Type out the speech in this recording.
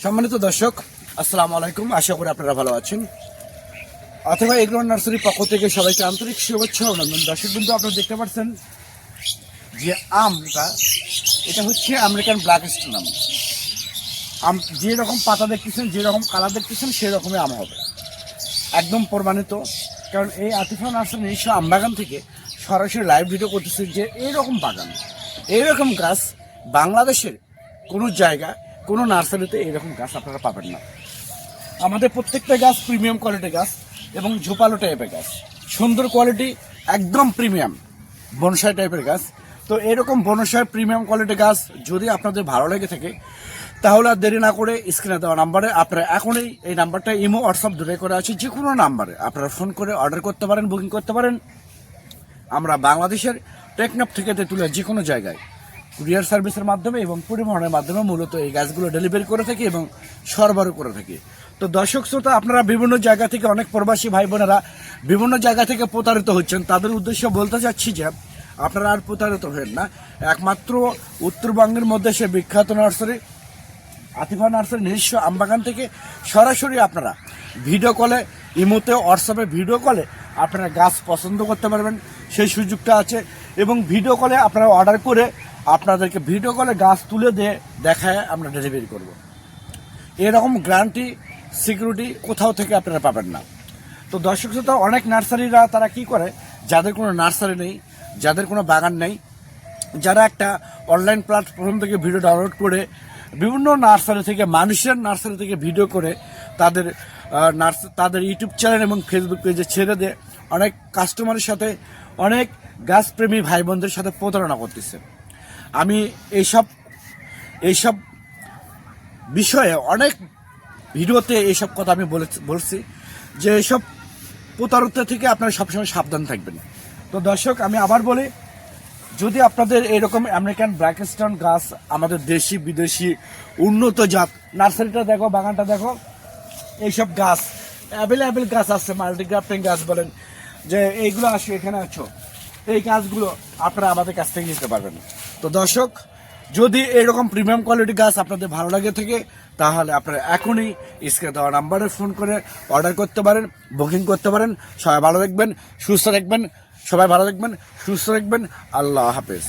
সম্মানিত দর্শক, আসসালামু আলাইকুম। আশা করি আপনারা ভালো আছেন। অথবা এগ্রো নার্সারির পক্ষ থেকে সবাইকে আন্তরিক শুভেচ্ছা ও অভিনন্দন। দর্শক বিন্দু, আপনারা দেখতে পাচ্ছেন যে আমটা, এটা হচ্ছে আমেরিকান ব্ল্যাক স্টোন আম। যে রকম পাতা দেখতেছেন, যে রকম কালার দেখতেছেন, সেই রকমই আম হবে, একদম প্রমাণিত। কারণ এই আতিফা নার্সারি নিজস্ব আম বাগান থেকে সরাসরি লাইভ ভিডিও করতেছে যে এইরকম বাগান, এইরকম গাছ বাংলাদেশের কোনো জায়গা, কোনো নার্সারিতে এইরকম গাছ আপনারা পাবেন না। আমাদের প্রত্যেকটা গাছ প্রিমিয়াম কোয়ালিটির গাছ এবং ঝোপালো টাইপের গাছ, সুন্দর কোয়ালিটি, একদম প্রিমিয়াম বনসাই টাইপের গাছ। তো এরকম বনসাই প্রিমিয়াম কোয়ালিটির গাছ যদি আপনাদের ভালো লেগে থাকে, তাহলে আর দেরি না করে স্ক্রিনে দেওয়া নাম্বারে আপনারা এখনই, এই নাম্বারটা ইমো হোয়াটসঅ্যাপ দূরে করে আছে, যে কোনো নাম্বারে আপনারা ফোন করে অর্ডার করতে পারেন, বুকিং করতে পারেন। আমরা বাংলাদেশের টেকনাফ থেকে তেঁতুলিয়া যে কোনো জায়গায় কুরিয়ার সার্ভিসের মাধ্যমে এবং পরিবহনের মাধ্যমে মূলত এই গাছগুলো ডেলিভারি করে থাকি এবং সরবরাহ করে থাকি। তো দর্শক শ্রোতা, আপনারা বিভিন্ন জায়গা থেকে, অনেক প্রবাসী ভাই বোনেরা বিভিন্ন জায়গা থেকে প্রতারিত হচ্ছেন, তাদের উদ্দেশ্যে বলতে চাচ্ছি যে আপনারা আর প্রতারিত হবেন না। একমাত্র উত্তরবঙ্গের মধ্যে সে বিখ্যাত নার্সারি আতিফা নার্সারি নিজস্ব আমবাগান থেকে সরাসরি আপনারা ভিডিও কলে, ইমোতে, হোয়াটসঅ্যাপে ভিডিও কলে আপনারা গাছ পছন্দ করতে পারবেন, সেই সুযোগটা আছে। এবং ভিডিও কলে আপনারা অর্ডার করে আপনাদেরকে ভিডিও কলে গাছ তুলে দিয়ে দেখায় আমরা ডেলিভারি করব। এরকম গ্যারান্টি, সিকিউরিটি কোথাও থেকে আপনারা পাবেন না। তো দর্শক শ্রোতা, অনেক নার্সারিরা তারা কি করে, যাদের কোনো নার্সারি নেই, যাদের কোনো বাগান নেই, যারা একটা অনলাইন প্ল্যাটফর্ম থেকে ভিডিও ডাউনলোড করে বিভিন্ন নার্সারি থেকে, মানুষের নার্সারি থেকে ভিডিও করে তাদের ইউটিউব চ্যানেল এবং ফেসবুক পেজে ছেড়ে দিয়ে অনেক কাস্টমারের সাথে, অনেক গাছপ্রেমী ভাই বোনদের সাথে প্রতারণা করতেছে। আমি এইসব বিষয়ে অনেক ভিডিওতে এইসব কথা আমি বলছি যে এইসব প্রতারণা থেকে আপনারা সবসময় সাবধান থাকবেন। তো দর্শক, আমি আবার বলি, যদি আপনাদের এরকম আমেরিকান ব্ল্যাক স্টোন গাছ, আমাদের দেশি বিদেশি উন্নত জাত, নার্সারিটা দেখো, বাগানটা দেখো, এইসব গাছ অ্যাভেলেবেল গাছ আছে, মাল্টিগ্রাফটিং গাছ বলেন, যে এইগুলো আসে এখানে আছো, এই গাছগুলো আপনারা আমাদের কাছ থেকে নিতে পারবেন। তো দর্শক, যদি এরকম প্রিমিয়াম কোয়ালিটি গাছ আপনাদের ভালো লাগে থাকে, তাহলে আপনারা এখনই স্ক্রিনে দেওয়া নাম্বারে ফোন করে অর্ডার করতে পারেন, বুকিং করতে পারেন। সবাই ভালো থাকবেন, সুস্থ থাকবেন, সবাই ভালো থাকবেন, সুস্থ থাকবেন। আল্লাহ হাফেজ।